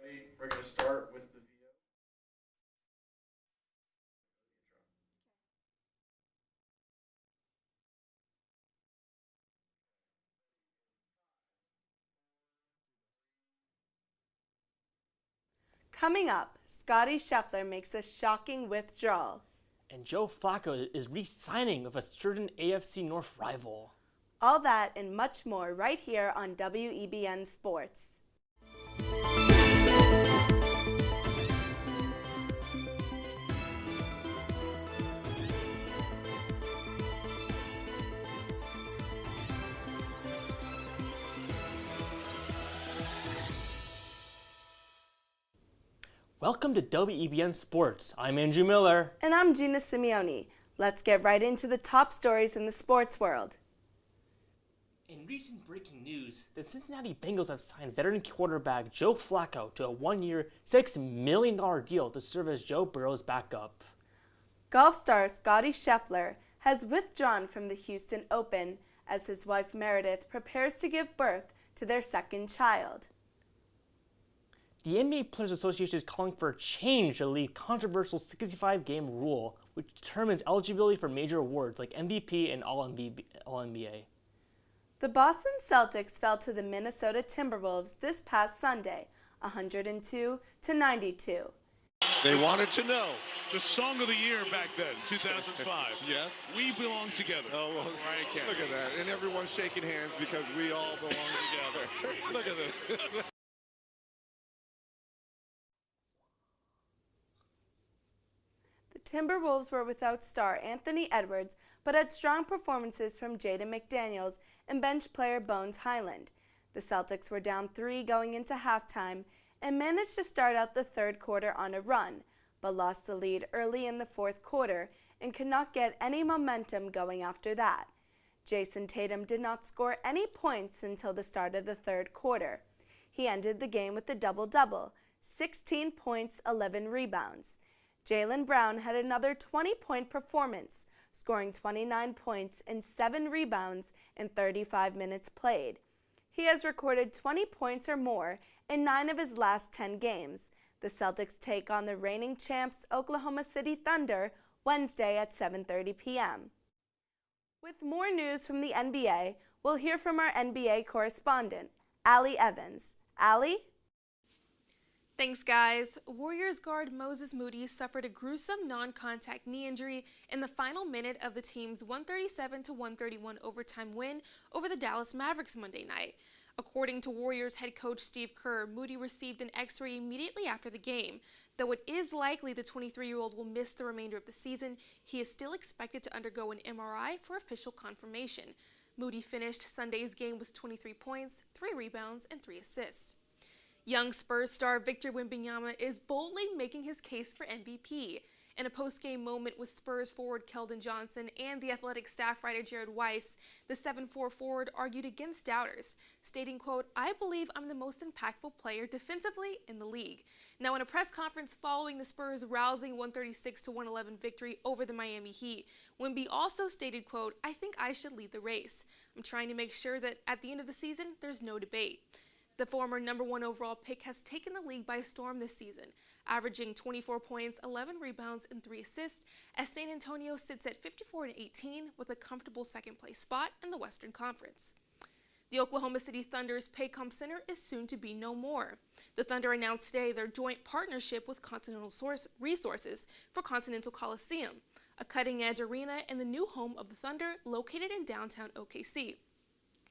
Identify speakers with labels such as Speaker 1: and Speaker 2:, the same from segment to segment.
Speaker 1: We're going to start with the VO.
Speaker 2: Coming up, Scottie Scheffler makes a shocking withdrawal.
Speaker 3: And Joe Flacco is re-signing with a certain AFC North rival.
Speaker 2: All that and much more right here on WEBN Sports.
Speaker 3: Welcome to WEBN Sports. I'm Andrew Miller.
Speaker 2: And I'm Gina Simeone. Let's get right into the top stories in the sports world.
Speaker 3: In recent breaking news, the Cincinnati Bengals have signed veteran quarterback Joe Flacco to a one-year, $6 million deal to serve as Joe Burrow's backup.
Speaker 2: Golf star Scottie Scheffler has withdrawn from the Houston Open as his wife Meredith prepares to give birth to their second child.
Speaker 3: The NBA Players Association is calling for a change to the league's controversial 65-game rule, which determines eligibility for major awards like MVP and All-NBA.
Speaker 2: The Boston Celtics fell to the Minnesota Timberwolves this past Sunday, 102-92.
Speaker 4: They wanted to know.
Speaker 5: The song of the year back then, 2005.
Speaker 4: Yes.
Speaker 5: We Belong Together.
Speaker 4: Oh, well,
Speaker 5: Right,
Speaker 4: look at that. And everyone's shaking hands because we all belong together. Look at this.
Speaker 2: The Timberwolves were without star Anthony Edwards, but had strong performances from Jaden McDaniels and bench player Bones Highland. The Celtics were down 3 going into halftime and managed to start out the third quarter on a run, but lost the lead early in the fourth quarter and could not get any momentum going after that. Jason Tatum did not score any points until the start of the third quarter. He ended the game with a double-double, 16 points, 11 rebounds. Jaylen Brown had another 20-point performance, scoring 29 points and 7 rebounds in 35 minutes played. He has recorded 20 points or more in 9 of his last 10 games. The Celtics take on the reigning champs Oklahoma City Thunder Wednesday at 7:30 p.m. With more news from the NBA, we'll hear from our NBA correspondent, Allie Evans. Allie?
Speaker 6: Thanks, guys. Warriors guard Moses Moody suffered a gruesome non-contact knee injury in the final minute of the team's 137-131 overtime win over the Dallas Mavericks Monday night. According to Warriors head coach Steve Kerr, Moody received an X-ray immediately after the game. Though it is likely the 23-year-old will miss the remainder of the season, he is still expected to undergo an MRI for official confirmation. Moody finished Sunday's game with 23 points, 3 rebounds, and 3 assists. Young Spurs star Victor Wembanyama is boldly making his case for MVP. In a post-game moment with Spurs forward Keldon Johnson and the Athletic staff writer Jared Weiss, the 7'4" forward argued against doubters, stating, quote, "I believe I'm the most impactful player defensively in the league." Now, in a press conference following the Spurs' rousing 136-111 victory over the Miami Heat, Wemby also stated, quote, "I think I should lead the race. I'm trying to make sure that at the end of the season, there's no debate." The former number 1 overall pick has taken the league by storm this season, averaging 24 points, 11 rebounds, and 3 assists, as San Antonio sits at 54-18 with a comfortable second-place spot in the Western Conference. The Oklahoma City Thunder's Paycom Center is soon to be no more. The Thunder announced today their joint partnership with Continental Resources for Continental Coliseum, a cutting-edge arena and the new home of the Thunder located in downtown OKC.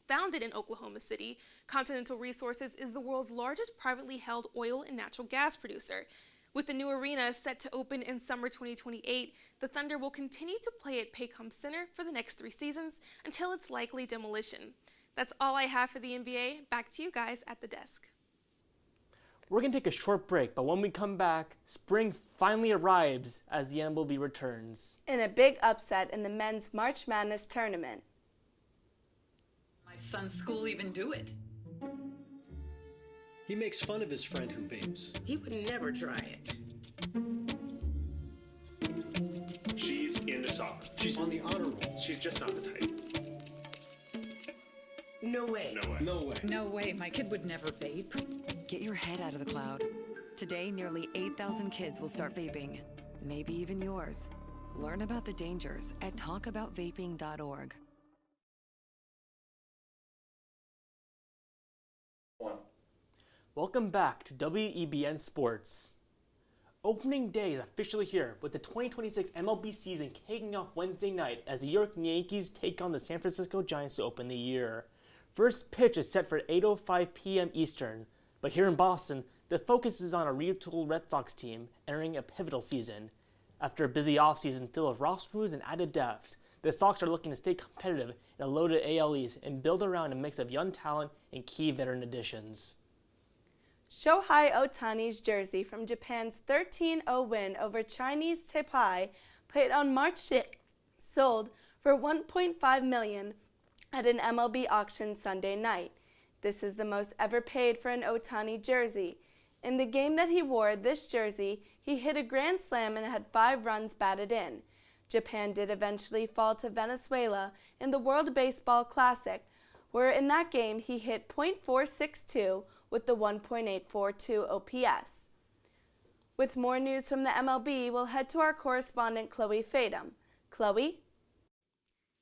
Speaker 6: Founded in Oklahoma City, Continental Resources is the world's largest privately held oil and natural gas producer. With the new arena set to open in summer 2028, the Thunder will continue to play at Paycom Center for the next 3 seasons until its likely demolition. That's all I have for the NBA. Back to you guys at the desk.
Speaker 3: We're going to take a short break, but when we come back, spring finally arrives as the MLB returns.
Speaker 2: In a big upset in the men's March Madness tournament.
Speaker 7: My son's school even do it.
Speaker 8: He makes fun of his friend who vapes.
Speaker 9: He would never try it.
Speaker 10: She's into soccer.
Speaker 8: She's on the honor roll.
Speaker 10: She's just not the type.
Speaker 9: No way.
Speaker 8: No way.
Speaker 7: No way, my kid would never vape.
Speaker 10: Get your head out of the cloud. Today, nearly 8,000 kids will start vaping. Maybe even yours. Learn about the dangers at talkaboutvaping.org.
Speaker 3: Welcome back to WEBN Sports. Opening day is officially here, with the 2026 MLB season kicking off Wednesday night as the New York Yankees take on the San Francisco Giants to open the year. First pitch is set for 8:05 p.m. Eastern, but here in Boston, the focus is on a retooled Red Sox team entering a pivotal season. After a busy offseason filled with roster moves and added depths, the Sox are looking to stay competitive in a loaded AL East and build around a mix of young talent and key veteran additions.
Speaker 2: Shohei Ohtani's jersey from Japan's 13-0 win over Chinese Taipei, played on March 6th, sold for $1.5 million at an MLB auction Sunday night. This is the most ever paid for an Ohtani jersey. In the game that he wore this jersey, he hit a grand slam and had 5 runs batted in. Japan did eventually fall to Venezuela in the World Baseball Classic, where in that game he hit .462 with the 1.842 OPS. With more news from the MLB, we'll head to our correspondent Chloe Fadum. Chloe?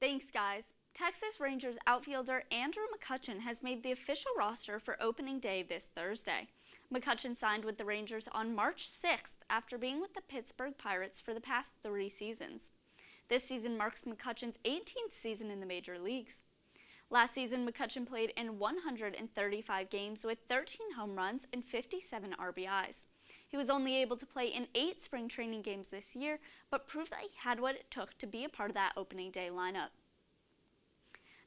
Speaker 11: Thanks, guys. Texas Rangers outfielder Andrew McCutchen has made the official roster for opening day this Thursday. McCutchen signed with the Rangers on March 6th after being with the Pittsburgh Pirates for the past 3 seasons. This season marks McCutchen's 18th season in the major leagues. Last season, McCutchen played in 135 games with 13 home runs and 57 RBIs. He was only able to play in 8 spring training games this year, but proved that he had what it took to be a part of that opening day lineup.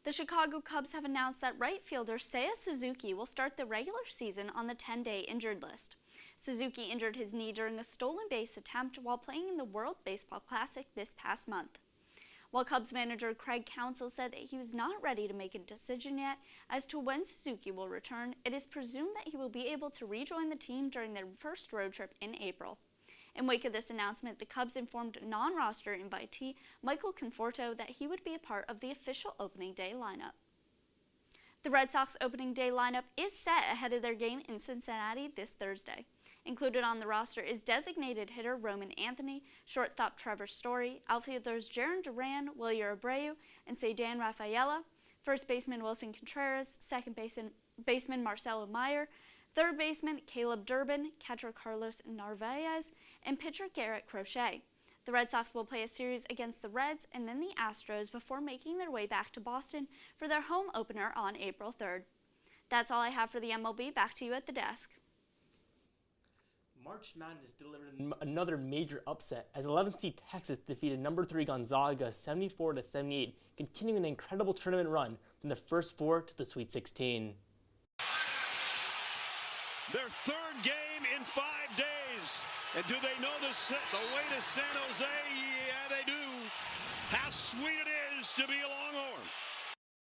Speaker 11: The Chicago Cubs have announced that right fielder Seiya Suzuki will start the regular season on the 10-day injured list. Suzuki injured his knee during a stolen base attempt while playing in the World Baseball Classic this past month. While Cubs manager Craig Counsell said that he was not ready to make a decision yet as to when Suzuki will return, it is presumed that he will be able to rejoin the team during their first road trip in April. In wake of this announcement, the Cubs informed non-roster invitee Michael Conforto that he would be a part of the official opening day lineup. The Red Sox opening day lineup is set ahead of their game in Cincinnati this Thursday. Included on the roster is designated hitter Roman Anthony, shortstop Trevor Story, outfielders Jarren Duran, Wilyer Abreu, and Ceddanne Rafaela, first baseman Wilson Contreras, second baseman Marcelo Meyer, third baseman Caleb Durbin, catcher Carlos Narvaez, and pitcher Garrett Crochet. The Red Sox will play a series against the Reds and then the Astros before making their way back to Boston for their home opener on April 3rd. That's all I have for the MLB. Back to you at the desk.
Speaker 3: March Madness delivered another major upset as 11th seed Texas defeated number 3 Gonzaga 74-78, continuing an incredible tournament run from the first 4 to the Sweet 16.
Speaker 5: Their third game in 5 days. And do they know the way to San Jose? Yeah, they do. How sweet it is to be a Longhorn.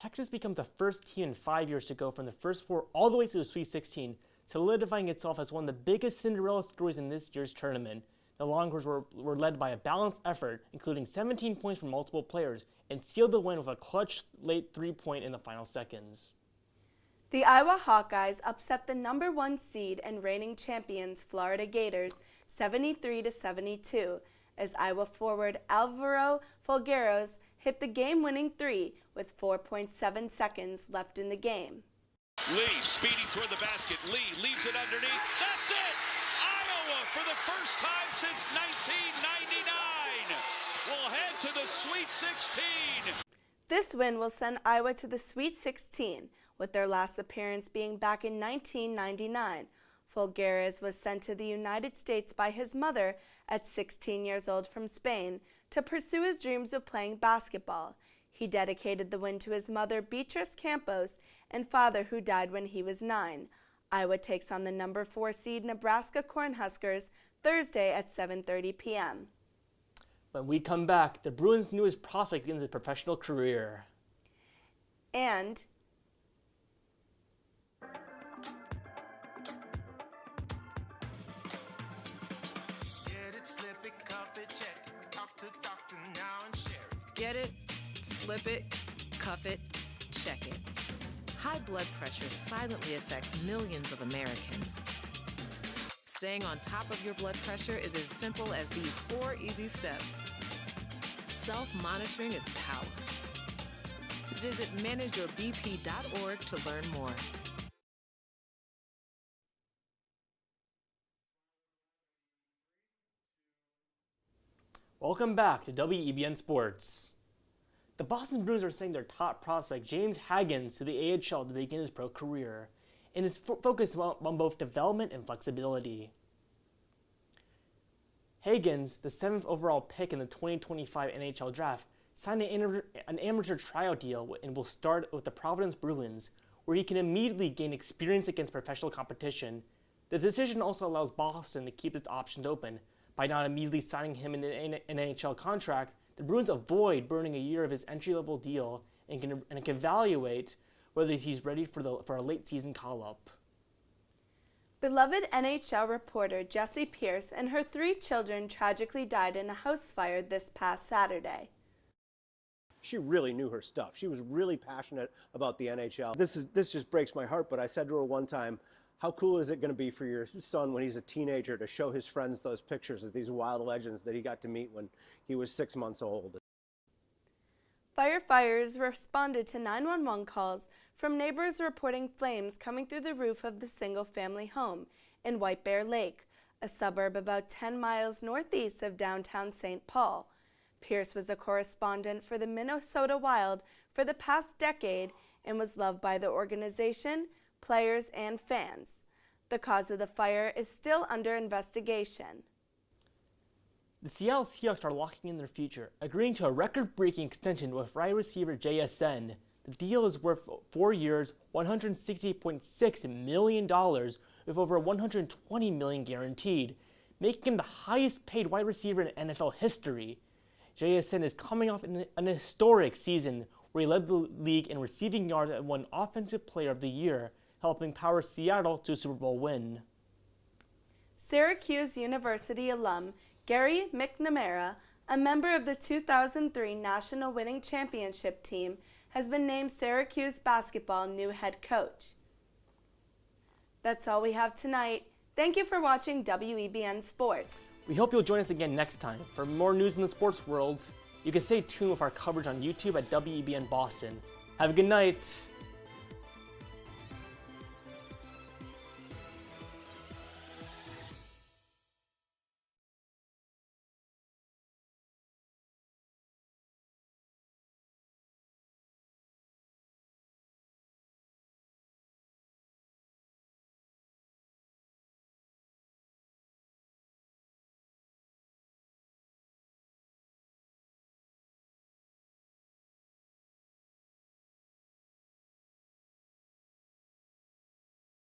Speaker 3: Texas becomes the first team in 5 years to go from the first 4 all the way to the Sweet 16, solidifying itself as one of the biggest Cinderella stories in this year's tournament. The Longhorns were led by a balanced effort, including 17 points from multiple players, and sealed the win with a clutch late 3-point in the final seconds.
Speaker 2: The Iowa Hawkeyes upset the number 1 seed and reigning champions Florida Gators 73-72 as Iowa forward Alvaro Folgueros hit the game-winning 3 with 4.7 seconds left in the game.
Speaker 5: Lee speeding toward the basket. Lee leaves it underneath. That's it! Iowa, for the first time since 1999, will head to the Sweet 16.
Speaker 2: This win will send Iowa to the Sweet 16, with their last appearance being back in 1999. Folgueras was sent to the United States by his mother at 16 years old from Spain to pursue his dreams of playing basketball. He dedicated the win to his mother, Beatrice Campos, and father, who died when he was 9. Iowa takes on the number 4 seed Nebraska Cornhuskers Thursday at 7:30 p.m.
Speaker 3: When we come back, the Bruins' newest prospect begins his professional career.
Speaker 2: And
Speaker 7: Get it, slip it, cuff it, check it.
Speaker 9: high blood pressure silently affects millions of Americans. Staying on top of your blood pressure is as simple as these 4 easy steps. Self-monitoring is power. Visit manageyourbp.org to learn more.
Speaker 3: Welcome back to WEBN Sports. The Boston Bruins are sending their top prospect James Haggins to the AHL to begin his pro career, and is focused on both development and flexibility. Haggins, the 7th overall pick in the 2025 NHL draft, signed an amateur tryout deal and will start with the Providence Bruins, where he can immediately gain experience against professional competition. The decision also allows Boston to keep its options open. By not immediately signing him in an NHL contract, the Bruins avoid burning a year of his entry-level deal and can evaluate whether he's ready for a late-season call-up.
Speaker 2: Beloved NHL reporter Jessie Pierce and her 3 children tragically died in a house fire this past Saturday.
Speaker 12: She really knew her stuff. She was really passionate about the NHL. This just breaks my heart, but I said to her one time, how cool is it going to be for your son when he's a teenager to show his friends those pictures of these wild legends that he got to meet when he was 6 months old?
Speaker 2: Firefighters responded to 911 calls from neighbors reporting flames coming through the roof of the single-family home in White Bear Lake, a suburb about 10 miles northeast of downtown St. Paul. Pierce was a correspondent for the Minnesota Wild for the past decade and was loved by the organization, players, and fans. The cause of the fire is still under investigation.
Speaker 3: The Seattle Seahawks are locking in their future, agreeing to a record-breaking extension with wide receiver JSN. The deal is worth 4 years, $160.6 million, with over $120 million guaranteed, making him the highest-paid wide receiver in NFL history. JSN is coming off an historic season where he led the league in receiving yards and won Offensive Player of the Year, helping power Seattle to a Super Bowl win.
Speaker 2: Syracuse University alum Gary McNamara, a member of the 2003 National Winning Championship team, has been named Syracuse basketball new head coach. That's all we have tonight. Thank you for watching WEBN Sports.
Speaker 3: We hope you'll join us again next time. For more news in the sports world, you can stay tuned with our coverage on YouTube at WEBN Boston. Have a good night.